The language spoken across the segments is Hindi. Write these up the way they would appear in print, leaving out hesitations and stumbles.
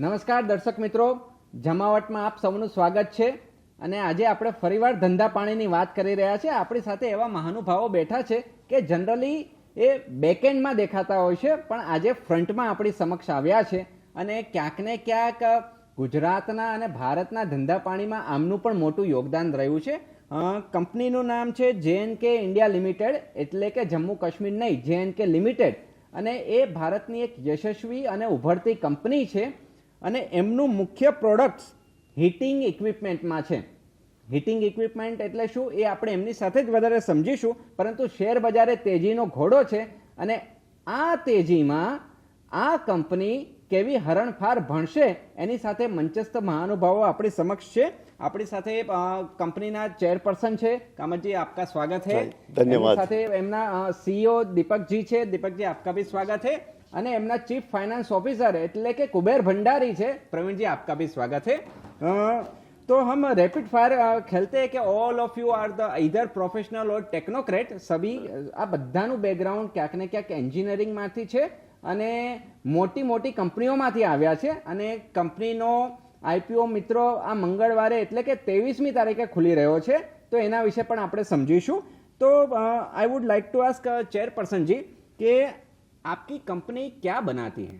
નમસ્કાર દર્શક મિત્રો, જમાવટમાં આપ સૌનું સ્વાગત છે. અને આજે આપણે ફરીવાર ધંધા પાણીની વાત કરી રહ્યા છે. આપણી સાથે એવા મહાનુભાવો બેઠા છે કે જનરલી એ બેકએન્ડમાં દેખાતા હોય છે, પણ આજે ફ્રન્ટમાં આપણી સમક્ષ આવ્યા છે. અને ક્યાંક ને ક્યાંક ગુજરાતના અને ભારતના ધંધા પાણીમાં આમનું પણ મોટું યોગદાન રહ્યું છે. કંપનીનું નામ છે JNK ઇન્ડિયા લિમિટેડ, એટલે કે જમ્મુ કાશ્મીર નહીં, JNK લિમિટેડ. અને એ ભારતની એક યશસ્વી અને ઉભરતી કંપની છે. અને એમનું મુખ્ય પ્રોડક્ટ્સ હીટિંગ ઇક્વિપમેન્ટમાં છે. હીટિંગ ઇક્વિપમેન્ટ એટલે શું એ આપણે એમની સાથે જ વધારે સમજીશું, પરંતુ શેર બજારે તેજીનો ઘોડો છે. અને આ તેજીમાં આ કંપની કેવી હરણફાર ભણશે એની સાથે મંચસ્થ મહાનુભાવો આપણી સમક્ષ છે. આપણી સાથે કંપનીના ચેરપર્સન છે कामत जी, आपका स्वागत है. धन्यवाद. સાથે એમના CEO दीपक जी છે. दीपक जी, आपका भी स्वागत है. અને એમના ચીફ फाइनेंस ऑफिसर એટલે કે कुबेर भंडारी છે प्रवीण जी, आपका भी स्वागत है. तो हम रैपिड फायर खेलते हैं कि all of you are the इधर प्रोफेशनल और टेक्नोक्रेट. सभी આ બધાનું બેકગ્રાઉન્ડ ક્યાંક ને ક્યાંક એન્જિનિયરિંગમાંથી છે અને મોટી મોટી કંપનીઓમાંથી આવ્યા છે. અને કંપનીનો IPO મિત્રો આ મંગળવારે એટલે કે 23મી તારીખે ખુલી રહ્યો છે, તો એના વિશે પણ આપણે સમજીશું. तो I would like to ask chairperson जी कि आपकी कंपनी क्या बनाती है?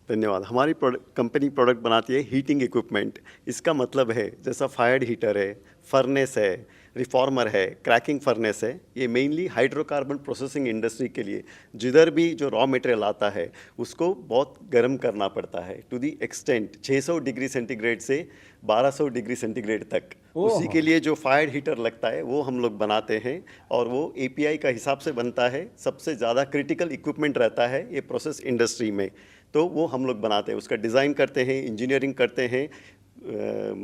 धन्यवाद. हमारी कंपनी प्रोडक्ट बनाती है हीटिंग इक्विपमेंट. इसका मतलब है जैसा फायर्ड हीटर है, फर्नेस है, रिफॉर्मर है, क्रैकिंग फर्नेस है. ये मेनली हाइड्रोकार्बन प्रोसेसिंग इंडस्ट्री के लिए जिधर भी जो रॉ मटेरियल आता है उसको बहुत गर्म करना पड़ता है to the extent 600 degree centigrade से 1200 डिग्री सेंटीग्रेड तक. उसी के लिए जो फायर्ड हीटर लगता है वो हम लोग बनाते हैं और वो API का हिसाब से बनता है. सबसे ज़्यादा क्रिटिकल इक्विपमेंट रहता है ये प्रोसेस इंडस्ट्री में, तो वो हम लोग बनाते हैं. उसका डिज़ाइन करते हैं, इंजीनियरिंग करते हैं,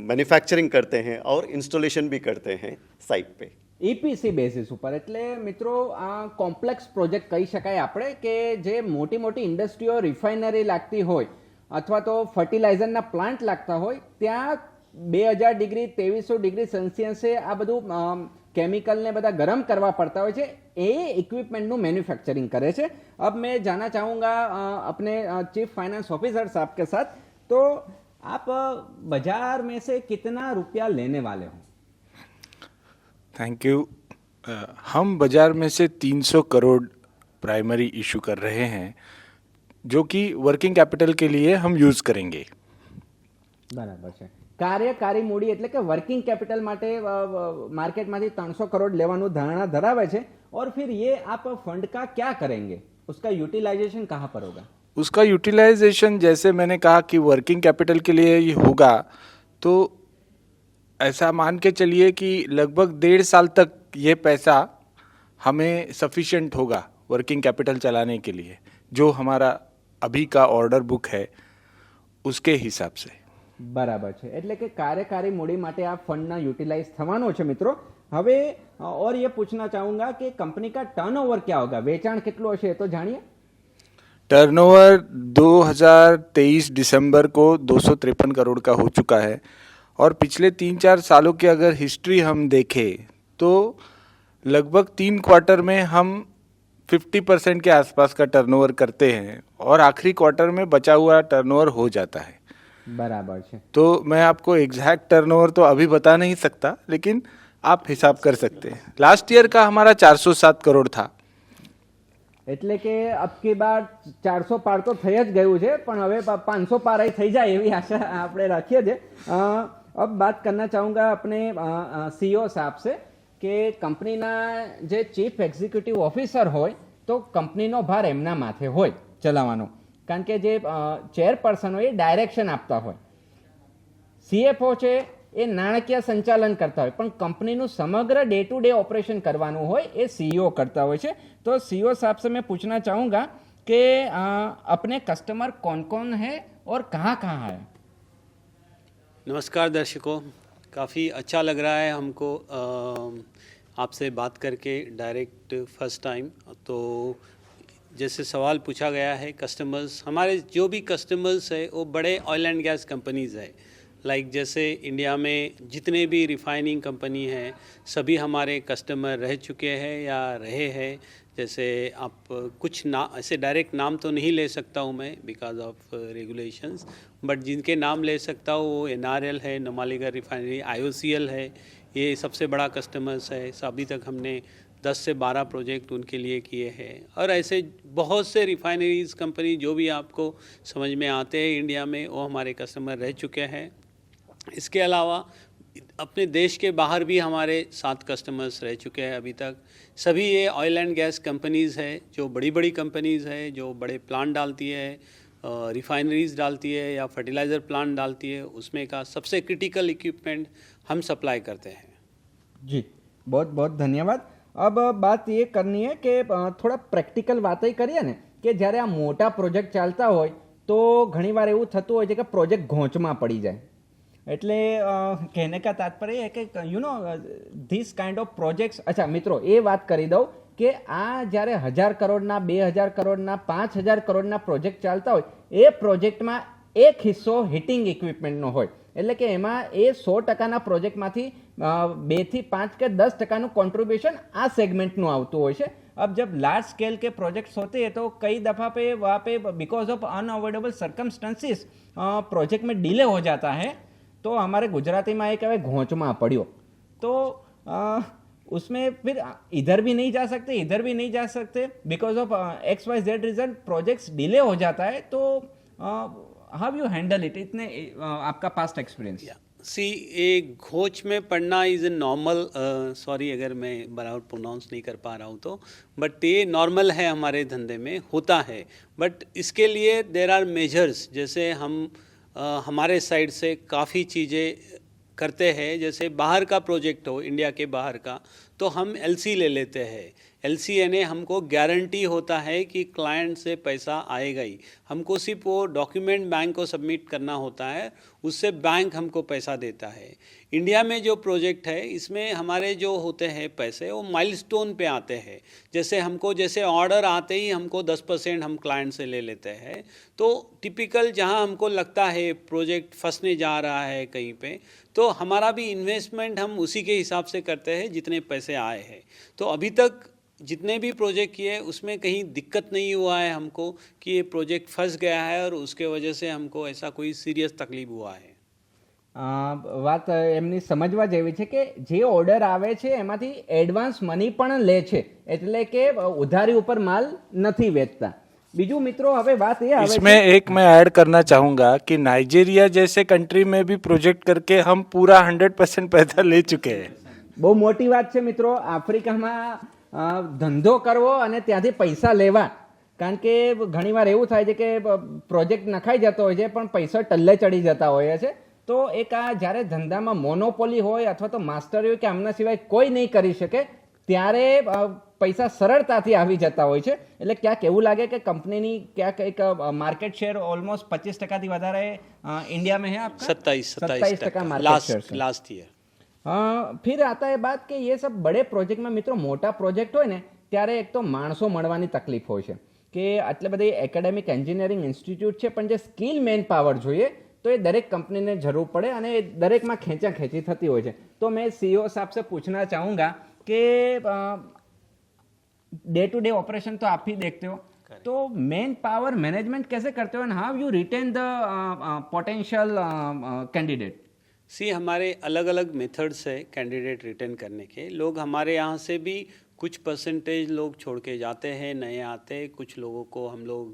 मैन्युफैक्चरिंग करते हैं और इंस्टॉलेशन भी करते हैं साइट पे. EPC બેસિસ ઉપર. એટલે મિત્રો આ કોમ્પ્લેક્સ પ્રોજેક્ટ કહી શકાય આપણે કે જે મોટી મોટી ઇન્ડસ્ટ્રીઓ, રિફાઇનરી લાગતી હોય અથવા તો ફર્ટિલાઇઝરના પ્લાન્ટ લાગતા હોય ત્યાં 2000 ડિગ્રી 2300 ડિગ્રી સેલ્સિયસે આ બધું કેમિકલને બધા ગરમ કરવા પડતા હોય છે. એ ઇક્વિપમેન્ટનું મેન્યુફેક્ચરિંગ કરે છે. अब मैं जानना चाहूँगा अपने चीफ फाइनेंस ऑफिसर साहब के साथ, तो आप बाजार में से कितना रुपया लेने वाले हो? Thank you. हम बाजार में से 300 करोड़ प्राइमरी इशू कर रहे हैं जो कि वर्किंग कैपिटल के लिए हम यूज़ करेंगे. બરાબર છે. કાર્યકારી મૂડી એટલે કે વર્કિંગ કેપિટલ માટે માર્કેટમાંથી 300 કરોડ લેવાનું ધારણા ધરાવે છે. और फिर ये आप फंड का क्या करेंगे? उसका यूटिलाइजेशन कहाँ पर होगा? उसका यूटिलाइजेशन जैसे मैंने कहा कि वर्किंग कैपिटल के लिए ये होगा, तो ऐसा मान के चलिए कि लगभग 1.5 साल तक ये पैसा हमें सफिशिएंट होगा वर्किंग कैपिटल चलाने के लिए, जो हमारा अभी का ऑर्डर बुक है उसके हिसाब से. बराबर है. એટલે કે કાર્યકારી મૂડી માટે આ ફંડના યુટિલાઇઝ થવાનો છે મિત્રો. હવે और ये पूछना चाहूंगा कि कंपनी का टर्नओवर क्या होगा, वेचाण कितलो हशे तो जानिए. टर्नओवर 2023 दिसंबर को 253 करोड़ का हो चुका है और पिछले 3-4 सालों की अगर हिस्ट्री हम देखें तो लगभग 3 क्वार्टर में हम 50% के आसपास का टर्नओवर करते हैं और आखिरी क्वार्टर में बचा हुआ टर्नओवर हो जाता है. बराबर है. तो मैं आपको एग्जैक्ट टर्नओवर तो अभी बता नहीं सकता, लेकिन आप हिसाब कर सकते हैं. लास्ट ईयर का हमारा 407 करोड़ था. એટલે કે अब की बार 400 પાર તો થઈ જ ગયું છે, પણ હવે 500 પાર થઈ જાય એવી આશા આપણે રાખીએ છીએ. अब बात करना चाहूँगा अपने CEO साहब से કે કંપનીના જે ચીફ એક્ઝિક્યુટિવ ઓફિસર હોય તો કંપનીનો ભાર એમના માથે હોય ચલાવવાનો, કારણ કે જે ચેરપર્સન હોય એ ડાયરેક્શન આપતા હોય. CFO છે એ નાણાકીય સંચાલન કરતા હોય, પણ કંપનીનું સમગ્ર डे टू डे ऑपरेशन करवाનું હોય એ CEO करता હોય છે. तो CEO साहब से मैं पूछना चाहूँगा कि अपने कस्टमर कौन कौन है और कहाँ कहाँ है? नमस्कार दर्शकों, काफ़ी अच्छा लग रहा है हमको आपसे बात करके डायरेक्ट फर्स्ट टाइम. तो जैसे सवाल पूछा गया है, कस्टमर्स, हमारे जो भी कस्टमर्स है वो बड़े ऑयल एंड गैस कंपनीज़ है. लाइक जैसे इंडिया में जितने भी रिफाइनिंग कंपनी हैं सभी हमारे कस्टमर रह चुके हैं या रहे हैं. जैसे आप कुछ ना ऐसे डायरेक्ट नाम तो नहीं ले सकता हूँ मैं बिकॉज ऑफ रेगुलेशंस, बट जिनके नाम ले सकता हूँ वो NRL है, नुमालीगढ़ रिफाइनरी, IOCL है, ये सबसे बड़ा कस्टमर्स है। अभी तक हमने 10 से 12 प्रोजेक्ट उनके लिए किए हैं, और ऐसे बहुत से रिफाइनरीज कंपनी जो भी आपको समझ में आते हैं इंडिया में, वो हमारे कस्टमर रह चुके हैं। इसके अलावा अपने देश के बाहर भी हमारे 7 कस्टमर्स रह चुके हैं अभी तक। सभी ये ऑयल एंड गैस कंपनीज़ है, जो बड़ी बड़ी कंपनीज़ है, जो बड़े प्लांट डालती है, रिफाइनरीज डालती है या फर्टिलाइज़र प्लांट डालती है, उसमें का सबसे क्रिटिकल इक्विपमेंट हम सप्लाई करते हैं। जी, बहुत बहुत धन्यवाद। अब बात ये करनी है कि થોડા પ્રેક્ટિકલ વાતો કરીએ ને, કે જ્યારે આ મોટા પ્રોજેક્ટ ચાલતા હોય તો ઘણીવાર એવું થતું હોય છે કે પ્રોજેક્ટ ઘોંચમાં પડી જાય। એટલે કહેને કા તાત્પર્ય है કે you know this kind of projects. अच्छा મિત્રો, એ વાત કરી દઉં કે આ જ્યારે 1000 કરોડના, 2000 કરોડના, 5000 કરોડના પ્રોજેક્ટ ચાલતા હોય, એ પ્રોજેક્ટમાં એક હિસ્સો હીટિંગ ઇક્વિપમેન્ટનો હોય, એટલે કે એમાં એ 100%ના પ્રોજેક્ટમાંથી 2 થી 5 કે 10%નું कॉन्ट्रीब्यूशन आ सेगमेंट નું આવતું હોય છે। अब जब लार्ज स्केल के प्रोजेक्ट्स होते हैं तो कई दफ़ा पे वहाँ पे because of unavoidable circumstances project में डिले हो जाता है। तो हमारे गुजराती में एक घोंच में पड़ो, तो उसमें फिर इधर भी नहीं जा सकते, इधर भी नहीं जा सकते, because of XYZ reason projects delay हो जाता है। तो हाउ यू हैंडल इट, इतने आपका पास्ट एक्सपीरियंस? सी, एक घोच में पढ़ना इज़ ए नॉर्मल, सॉरी अगर मैं बराबर प्रोनाउंस नहीं कर पा रहा हूँ तो, बट ये नॉर्मल है, हमारे धंधे में होता है। बट इसके लिए देर आर मेजर्स, जैसे हम हमारे साइड से काफ़ी चीज़ें करते हैं। जैसे बाहर का प्रोजेक्ट हो, इंडिया के बाहर का, तो हम LC ले लेते हैं। LC यानी हमको गारंटी होता है कि क्लाइंट से पैसा आएगा ही, हमको सिर्फ वो डॉक्यूमेंट बैंक को सबमिट करना होता है, उससे बैंक हमको पैसा देता है। इंडिया में जो प्रोजेक्ट है, इसमें हमारे जो होते हैं पैसे, वो माइलस्टोन पे आते हैं। जैसे हमको जैसे ऑर्डर आते ही हमको 10% हम क्लाइंट से ले लेते हैं। तो टिपिकल जहां हमको लगता है प्रोजेक्ट फंसने जा रहा है कहीं पे, तो हमारा भी इन्वेस्टमेंट हम उसी के हिसाब से करते हैं जितने पैसे आए हैं। तो अभी तक जितने भी प्रोजेक्ट किए उसमें कहीं दिक्कत नहीं हुआ है हमको कि ये प्रोजेक्ट फंस गया है और उसके वजह से हमको ऐसा कोई सीरियस तकलीफ हुआ है। વાત એમની સમજવા જેવી છે કે જે ઓર્ડર આવે છે એમાંથી એડવાન્સ મની પણ લે છે, એટલે કે ઉધારી ઉપર માલ નથી વેચતા। બીજું મિત્રો, હવે વાત એ આવે इसमें एक मैं ऐड करना चाहूँगा कि नाइजीरिया जैसे कंट्री में भी प्रोजेक्ट करके हम पूरा 100% पैसा ले चुके हैं। બહુ મોટી વાત છે મિત્રો, આફ્રિકામાં ધંધો કરવો અને ત્યાંથી પૈસા લેવા। કારણ કે ઘણીવાર એવું થાય છે કે પ્રોજેક્ટ નખાઈ જતો હોય છે પણ પૈસા ટલ્લે ચડી જતા હોય છે। તો એક આ જ્યારે ધંધામાં મોનોપોલી હોય અથવા તો માસ્ટરી હોય કે આમના સિવાય કોઈ નહીં કરી શકે, ત્યારે પૈસા સરળતાથી આવી જતા હોય છે। એટલે ક્યાંક એવું લાગે કે કંપનીની ક્યાંક એક માર્કેટ શેર ઓલમોસ્ટ 25%થી વધારે इंडिया में है आपका? 27% मार्केट शेयर है लास्ट ईयर। फिर आता है बात कि ये सब बड़े प्रोजेक्ट में મિત્રો મોટા પ્રોજેક્ટ હોય ને ત્યારે એક તો માણસો મળવાની તકલીફ હોય છે કે આટલે બધી એકેડેમિક એન્જિનિયરિંગ ઇન્સ્ટિટ્યૂટ છે, પણ જે સ્કિલ મેન પાવર જોઈએ तो ये दरेक कंपनी ने जरूर पड़े અને दरेक में खेचा खेची थती हो। तो मैं CEO साहब से पूछना चाहूँगा कि डे टू डे ऑपरेशन तो आप ही देखते हो, तो मेन पावर मैनेजमेंट कैसे करते हो and how you retain the potential candidate? See, हमारे अलग अलग मेथड्स है कैंडिडेट रिटेन करने के। लोग हमारे यहाँ से भी कुछ परसेंटेज लोग छोड़ के जाते हैं, नए आते, कुछ लोगों को हम लोग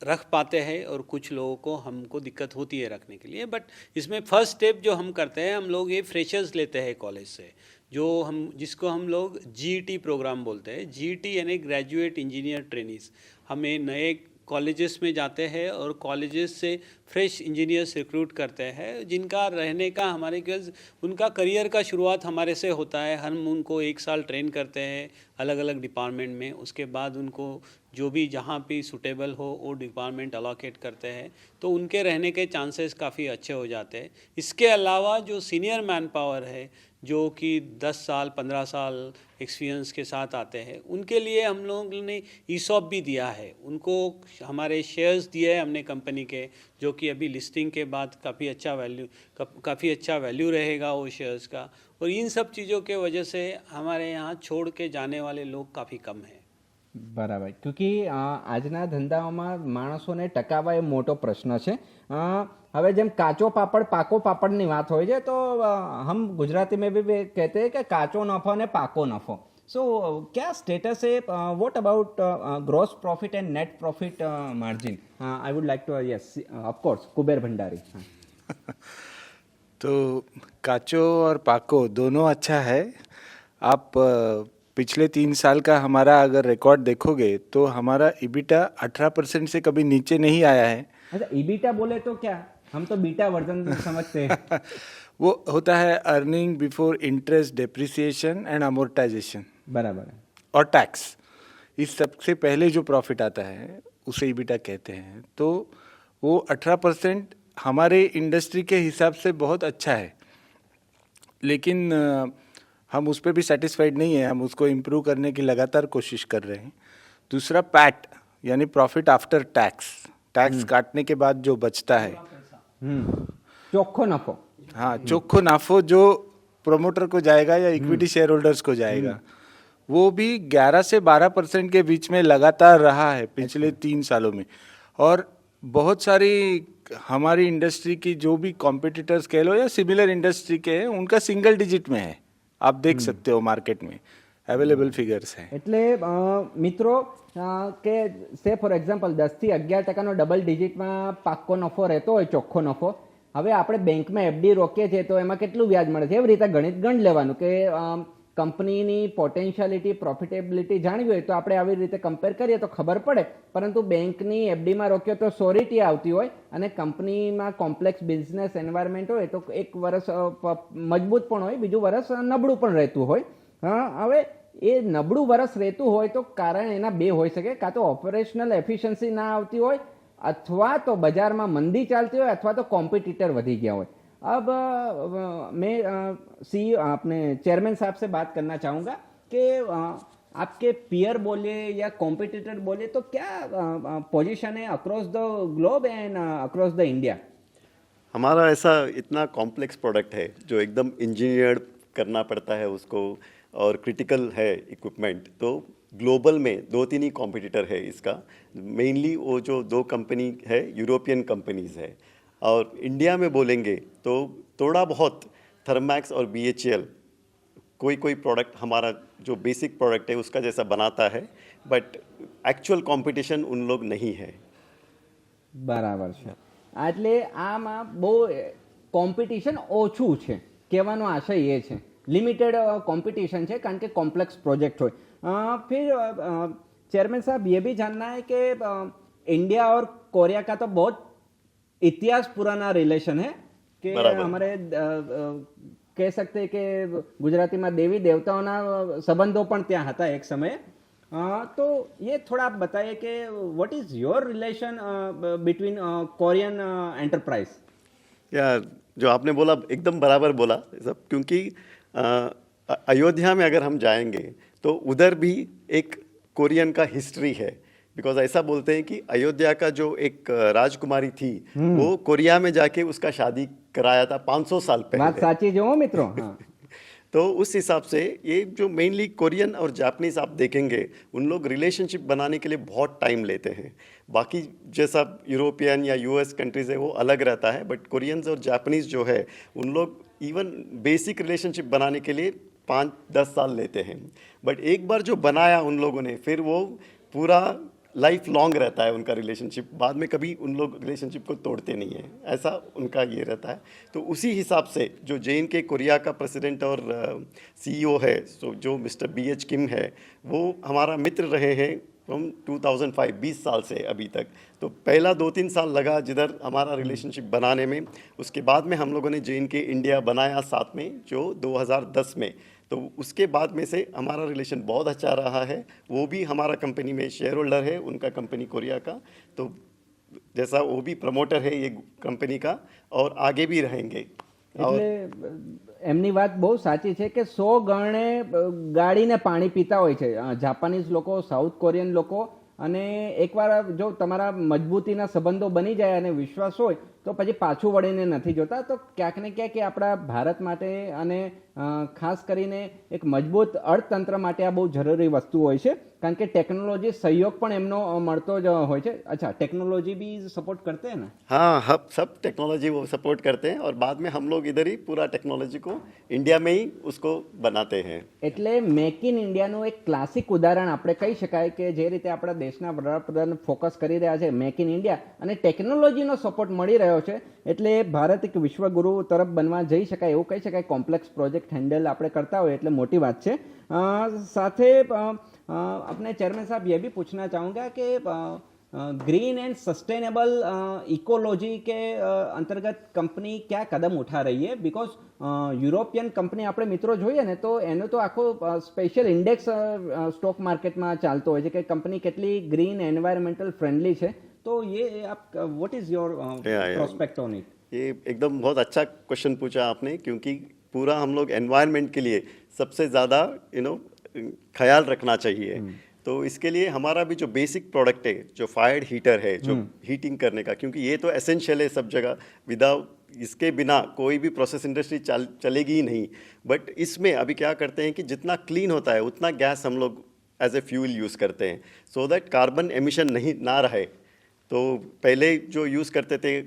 रख पाते हैं और कुछ लोगों को हमको दिक्कत होती है रखने के लिए। बट इसमें फर्स्ट स्टेप जो हम करते हैं, हम लोग ये फ्रेशर्स लेते हैं कॉलेज से, जो हम जिसको हम लोग GET प्रोग्राम बोलते हैं। GET यानी ग्रेजुएट इंजीनियर ट्रेनीज। हमें नए कॉलेजेस में जाते हैं और कॉलेजेस से फ्रेश इंजीनियर्स रिक्रूट करते हैं, जिनका रहने का हमारे के उनका करियर का शुरुआत हमारे से होता है। हम उनको 1 साल ट्रेन करते हैं अलग अलग डिपार्टमेंट में, उसके बाद उनको जो भी जहाँ भी सूटेबल हो वो डिपार्टमेंट अलोकेट करते हैं, तो उनके रहने के चांसेस काफ़ी अच्छे हो जाते हैं। इसके अलावा जो सीनियर मैन पावर है, जो कि 10 साल 15 साल एक्सपीरियंस के साथ आते हैं, उनके लिए हम लोगों ने ESOP भी दिया है। उनको हमारे शेयर्स दिए हैं हमने कंपनी के, जो कि अभी लिस्टिंग के बाद काफ़ी अच्छा वैल्यू रहेगा वो शेयर्स का। और इन सब चीज़ों के वजह से हमारे यहाँ छोड़ के जाने वाले लोग काफ़ी कम हैं. બરાબર ક્યોંકि આજના ધંધાઓમાં માણસોને ટકાવવા એ મોટો પ્રશ્ન છે હવે જેમ કાચો પાપડ પાકો પાપડની વાત હોય છે તો હમ ગુજરાતી में भी कहते हैं कि काचो नफो ने पाको नफो सो क्या स्टेटस है what about gross profit and net profit margin I would like to yes of course Kuber Bhandari तो काचो और पाको दोनों अच्छा है. आप पिछले 3 साल का हमारा अगर रिकॉर्ड देखोगे तो हमारा ईबिटा 18% से कभी नीचे नहीं आया है. अच्छा ईबिटा बोले तो क्या हम तो बीटा वर्जन समझते हैं वो होता है earning before interest depreciation and amortisation बराबर है और टैक्स. इस सबसे पहले जो प्रॉफिट आता है उसे ईबिटा कहते हैं. तो वो 18% हमारे इंडस्ट्री के हिसाब से बहुत अच्छा है, लेकिन हम उस पर भी सेटिस्फाइड नहीं है. हम उसको इम्प्रूव करने की लगातार कोशिश कर रहे हैं. दूसरा पैट यानी प्रॉफिट आफ्टर टैक्स, टैक्स काटने के बाद जो बचता है, ચોખ્ખો નફો हाँ चोखो नाफो जो प्रोमोटर को जाएगा या इक्विटी शेयर होल्डर्स को जाएगा, वो भी 11 से 12% के बीच में लगातार रहा है पिछले 3 सालों में. और बहुत सारी हमारी इंडस्ट्री की जो भी कॉम्पिटिटर्स कह लो या सिमिलर इंडस्ट्री के हैं, उनका सिंगल डिजिट में है. आप देख सकते हो मार्केट में अवेलेबल फिगर्स हैं. એટલે મિત્રો કે સે ફોર એક્ઝામ્પલ 10 થી 11% ડબલ ડિજિટમાં પાક્કો નફો રહેતો હોય ચોખ્ખો નફો, હવે આપણે બેંકમાં એફડી રોકીએ છીએ તો એમાં કેટલું વ્યાજ મળે છે એવી રીતે ગણિત ગણ લેવાનું કે કંપનીની પોટેન્શિયાલિટી પ્રોફિટેબિલિટી જાણવી હોય તો આપણે આવી રીતે કમ્પેર કરીએ તો ખબર પડે. પરંતુ બેંકની એફડીમાં રોક્યો તો સોરિટી આવતી હોય અને કંપનીમાં કોમ્પ્લેક્સ બિઝનેસ એન્વાયરમેન્ટ હોય તો એક વર્ષ મજબૂત પણ હોય, બીજું વર્ષ નબળું પણ રહેતું હોય. હવે એ નબળું વર્ષ રહેતું હોય તો કારણ એના બે હોઈ શકે, કાં તો ઓપરેશનલ એફિશિયન્સી ના આવતી હોય અથવા તો બજારમાં મંદી ચાલતી હોય અથવા તો કોમ્પિટિટર વધી ગયા હોય. अब मैं CEO अपने चेयरमैन साहब से बात करना चाहूँगा कि आपके पीयर बोले या कॉम्पिटिटर बोले तो क्या पोजीशन है across the globe and across the India. हमारा ऐसा इतना कॉम्प्लेक्स प्रोडक्ट है जो एकदम इंजीनियर्ड करना पड़ता है उसको, और क्रिटिकल है इक्विपमेंट. तो ग्लोबल में 2-3 ही कॉम्पिटिटर है इसका. मेनली वो जो 2 कंपनी है यूरोपियन कंपनीज है, और इंडिया में बोलेंगे तो थोड़ा बहुत थर्मैक्स और BHEL कोई प्रोडक्ट हमारा जो बेसिक प्रोडक्ट है उसका जैसा बनाता है, बट एक्चुअल कंपटीशन उन लोग नहीं है. બરાબર છે. એટલે આમાં બહુ કોમ્પિટિશન ઓછું છે કહેવાનો આશય એ છે. लिमिटेड कंपटीशन है कारण के कॉम्प्लेक्स प्रोजेक्ट हो. फिर चेयरमैन साहब ये भी जानना है कि इंडिया और कोरिया का तो बहुत इतिहास पुराना रिलेशन है कि हमारे कह सकते हैं कि गुजराती में देवी देवताओं संबंधों पण त्यां हता एक समय. तो ये थोड़ा आप बताइए कि what is your relation between Korean enterprise. यार जो आपने बोला एकदम बराबर बोला सब, क्योंकि अयोध्या में अगर हम जाएंगे तो उधर भी एक कोरियन का हिस्ट्री है. बिकॉज ऐसा बोलते हैं कि अयोध्या का जो एक राजकुमारी थी वो कोरिया में जाके उसका शादी कराया था 500 साल पहले. बात साची जो मित्रों. हाँ. तो उस हिसाब से ये जो मेनली कोरियन और जापानीज आप देखेंगे उन लोग रिलेशनशिप बनाने के लिए बहुत टाइम लेते हैं. बाकी जैसा यूरोपियन या US कंट्रीज़ है वो अलग रहता है, बट कोरियंस और जापानीज जो है उन लोग इवन बेसिक रिलेशनशिप बनाने के लिए 5-10 साल लेते हैं. बट एक बार जो बनाया उन लोगों ने फिर वो पूरा लाइफ लॉन्ग रहता है उनका रिलेशनशिप. बाद में कभी उन लोग रिलेशनशिप को तोड़ते नहीं हैं, ऐसा उनका ये रहता है. तो उसी हिसाब से जो JNK कोरिया का प्रेसिडेंट और CEO है, सो जो मिस्टर BH किम है, वो हमारा मित्र रहे हैं फ्रॉम 2005, 20 साल से अभी तक. तो पहला 2-3 साल लगा जिधर हमारा रिलेशनशिप बनाने में. उसके बाद में हम लोगों ने JNK इंडिया बनाया साथ में जो 2010 में. तो उसके बाद में से हमारा रिलेशन बहुत अच्छा रहा है. वो भी हमारा कंपनी में शेयर होल्डर है, उनका कंपनी कोरिया का. तो जैसा वो भी प्रमोटर है ये कंपनी का और आगे भी रहेंगे. એટલે એમની વાત બહુ સાચી છે કે 100 ગણે ગાડીને પાણી પીતા હોય છે જાપાનીઝ લોકો, સાઉથ કોરિયન લોકો. અને એકવાર જો તમારા મજબૂતીના સંબંધો બની જાય અને વિશ્વાસ હોય તો પછી પાછું વળીને નથી જોતા. તો ક્યાંક ને ક્યાંક આપણા ભારત માટે અને ખાસ કરીને એક મજબૂત અર્થતંત્ર માટે આ બહુ જરૂરી વસ્તુ હોય છે, કારણ કે ટેકનોલોજી સહयोग પણ એમનો મળતો જ હોય છે. અચ્છા, ટેકનोलॉजी भी सपोर्ट करते हैं ना? हाँ, हम सब टेक्नोलॉजी वो सपोर्ट करते हैं और बाद में हम लोग इधर ही पूरा टेक्नोलॉजी को इंडिया में ही उसको बनाते हैं. એટલે મેક ઇન ઇન્ડિયાનું એક ક્લાસિક ઉદાહરણ આપણે કહી શકાય કે જે રીતે આપણા દેશના વડાપ્રધાન ફોકસ કરી રહ્યા છે મેક ઇન ઇન્ડિયા અને ટેકનોલોજીનો સપોર્ટ મળી રહ્યો છે, એટલે ભારત એક વિશ્વગુરુ તરફ બનવા જઈ શકાય એવું કહી શકાય. કોમ્પ્લેક્સ પ્રોજેક્ટ હેન્ડલ આપણે करता हो એટલે મોટી વાત છે. સાથે अपने चेयरमैन साहब ये भी पूछना चाहूँगा कि ग्रीन एंड सस्टेनेबल इकोलॉजी के अंतर्गत कंपनी क्या कदम उठा रही है? बिकॉज यूरोपियन कंपनी આપણે મિત્રો જોઈએ ને તો એનો તો આખો સ્પેશિયલ ઇન્ડેક્સ સ્ટોક માર્કેટમાં ચાલતો હોય છે કે કંપની કેટલી ગ્રીન એન્વાયરમેન્ટલ ફ્રેન્ડલી છે. तो ये आप what is your prospect on it? ये एकदम बहुत अच्छा क्वेश्चन पूछा आपने, क्योंकि पूरा हम लोग एनवायरनमेंट के लिए सबसे ज़्यादा ख्याल रखना चाहिए. तो इसके लिए हमारा भी जो बेसिक प्रोडक्ट है, जो फायर्ड हीटर है, जो हीटिंग करने का, क्योंकि ये तो एसेंशियल है सब जगह, विदाउट इसके बिना कोई भी प्रोसेस इंडस्ट्री चलेगी ही नहीं. बट इसमें अभी क्या करते हैं कि जितना क्लीन होता है उतना गैस हम लोग एज ए फ्यूल यूज़ करते हैं, सो दैट कार्बन एमिशन नहीं ना रहे. तो पहले जो यूज़ करते थे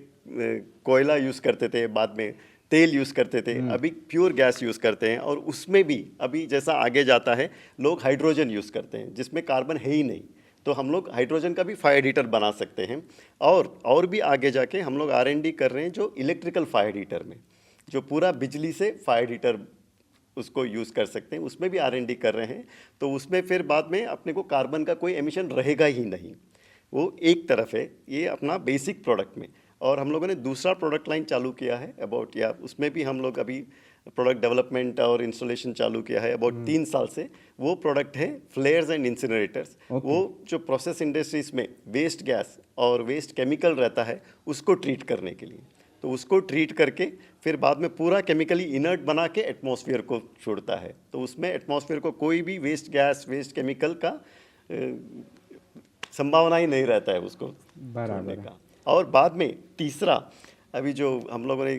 कोयला यूज़ करते थे, बाद में तेल यूज़ करते थे, अभी प्योर गैस यूज़ करते हैं. और उसमें भी अभी जैसा आगे जाता है लोग हाइड्रोजन यूज़ करते हैं जिसमें कार्बन है ही नहीं. तो हम लोग हाइड्रोजन का भी फायर हीटर बना सकते हैं. और भी आगे जाके हम लोग R&D कर रहे हैं जो इलेक्ट्रिकल फायर हीटर में, जो पूरा बिजली से फायर हीटर उसको यूज़ कर सकते हैं, उसमें भी R&D कर रहे हैं. तो उसमें फिर बाद में अपने को कार्बन का कोई एमिशन रहेगा ही नहीं. वो एक तरफ है ये अपना बेसिक प्रोडक्ट में. और हम लोगों ने दूसरा प्रोडक्ट लाइन चालू किया है अबाउट, या उसमें भी हम लोग अभी प्रोडक्ट डेवलपमेंट और इंस्टॉलेशन चालू किया है अबाउट 3 साल से. वो प्रोडक्ट है फ्लेयर्स एंड इंसिनरेटर्स. वो जो प्रोसेस इंडस्ट्रीज में वेस्ट गैस और वेस्ट केमिकल रहता है उसको ट्रीट करने के लिए. तो उसको ट्रीट करके फिर बाद में पूरा केमिकली इनर्ट बना के एटमॉस्फेयर को छोड़ता है. तो उसमें एटमॉस्फेयर को कोई भी वेस्ट गैस वेस्ट केमिकल का संभावना ही नहीं रहता है उसको छोड़ने का. और बाद में तीसरा अभी जो हम लोगों ने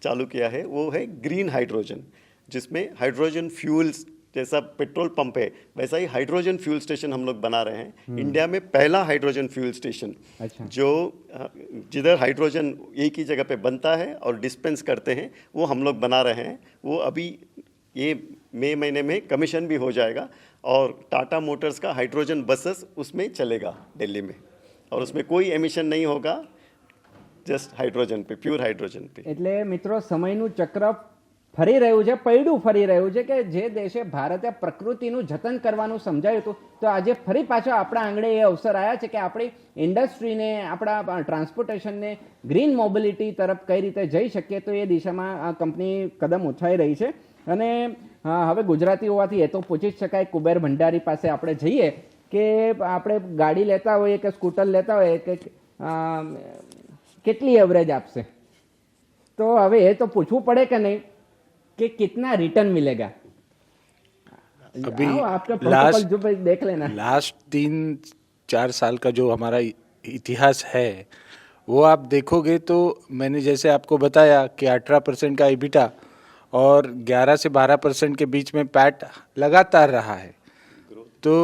चालू किया है वो है ग्रीन हाइड्रोजन, जिसमें हाइड्रोजन फ्यूल्स जैसा पेट्रोल पंप है वैसा ही हाइड्रोजन फ्यूल स्टेशन हम लोग बना रहे हैं. इंडिया में पहला हाइड्रोजन फ्यूल स्टेशन. अच्छा. जो जिधर हाइड्रोजन एक ही जगह पे बनता है और डिस्पेंस करते हैं वो हम लोग बना रहे हैं. वो अभी ये मई महीने में कमीशन भी हो जाएगा और टाटा मोटर्स का हाइड्रोजन बसेस उसमें चलेगा दिल्ली में, और उसमें कोई एमिशन नहीं होगा, जस्ट हाइड्रोजन पे, प्योर हाइड्रोजन पे. એટલે મિત્રો સમયનું ચક્ર ફરી રહ્યું છે, પૈડું ફરી રહ્યું છે કે જે દેશે ભારતે પ્રકૃતિનું જતન કરવાનું સમજાયું હતું તો આજે ફરી પાછો આપણા આંગણે એ અવસર આવ્યા છે કે આપણી ઇન્ડસ્ટ્રીને, આપણા ટ્રાન્સપોર્ટેશનને ગ્રીન મોબિલિટી તરફ કઈ રીતે જઈ શકીએ, તો એ દિશામાં આ કંપની કદમ ઉઠાવી રહી છે. અને હવે ગુજરાતી હોવાથી એ તો પૂછી જ શકાય, કુબેર ભંડારી પાસે આપણે જઈએ કે આપણે ગાડી લેતા હોઈએ કે સ્કૂટર લેતા હોઈએ કે કેટલી એવરેજ આપશે, તો હવે એ તો પૂછવું પડે કે નહીં कि कितना रिटर्न मिलेगा? अभी आपका प्रोटोकॉल जो देख लेना. लास्ट 3-4 साल का जो हमारा इतिहास है वो आप देखोगे तो मैंने जैसे आपको बताया कि 18% का EBITDA और 11 से 12% के बीच में पैट लगातार रहा है. तो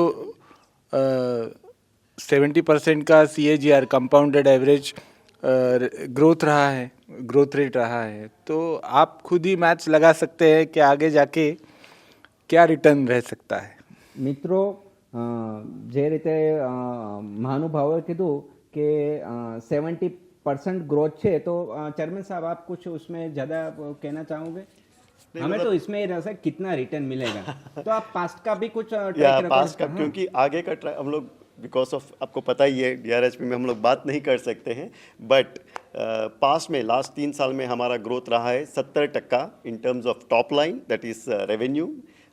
70% का CAGR कंपाउंडेड एवरेज ग्रोथ रहा है, ग्रोथ रेट रहा है. तो आप खुद ही मैथ्स लगा सकते हैं कि आगे जाके क्या रिटर्न रह सकता है. મિત્રો જે રીતે મહાનુભાવોએ કીધું કે 70% ग्रोथ છે, तो चेयरमैन साहब आप कुछ उसमें ज़्यादा कहना चाहोगे? हमें तो इसमें ही रहता है कितना रिटर्न मिलेगा, तो आप पास्ट का भी कुछ पास्ट का, क्योंकि आगे का हम लोग बिकॉज ऑफ आपको पता ही है DRHP में हम लोग बात नहीं कर सकते हैं. बट पास्ट में लास्ट 3 साल में हमारा ग्रोथ रहा है 70% in terms of top line, that is revenue,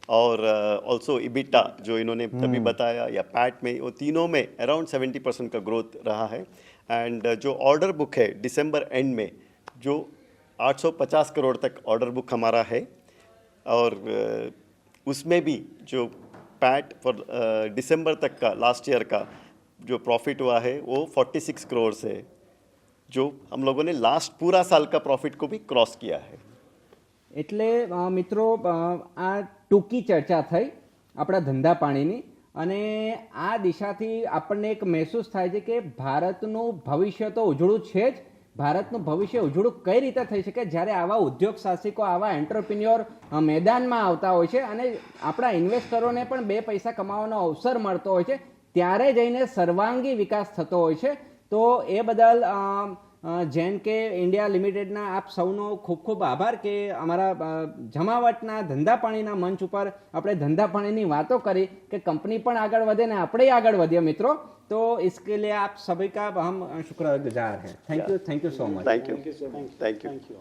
और ऑल्सो EBITDA जो इन्होंने तभी बताया, या पैट में, वो तीनों में अराउंड 70% का ग्रोथ रहा है. एंड जो ऑर्डर बुक है दिसंबर एंड में जो 850 करोड़ तक ऑर्डर बुक हमारा है, और उसमें भी जो पैट फॉर दिसंबर तक का लास्ट ईयर का जो प्रॉफिट हुआ है वो 46 करोड़ है, जो हम लोगों ने लास्ट पूरा साल का प्रॉफिट को भी क्रॉस किया है. એટલે મિત્રો આ ટૂંકી ચર્ચા થઈ આપણા ધંધા પાણીની, અને આ દિશાથી આપણને એક મહેસૂસ થાય છે કે ભારતનું ભવિષ્ય તો ઉજળું છે જ. ભારતનું ભવિષ્ય ઉજળું કઈ રીતે થઈ શકે જ્યારે આવા ઉદ્યોગ સાહસિકો, આવા એન્ટરપ્રિન્યોર મેદાનમાં આવતા હોય છે અને આપણા ઇન્વેસ્ટરોને પણ બે પૈસા કમાવાનો અવસર મળતો હોય છે, ત્યારે જઈને સર્વાંગી વિકાસ થતો હોય છે. તો એ બદલ જેન.કે ઇન્ડિયા લિમિટેડના આપ સૌનો ખૂબ ખૂબ આભાર કે અમારા જમાવટના ધંધા પાણીના મંચ ઉપર આપણે ધંધા પાણીની વાતો કરી કે કંપની પણ આગળ વધે ને આપણે આગળ વધીએ મિત્રો. तो इसके लिए आप सभी का हम शुक्रगुजार हैं. Thank you so much. Thank you.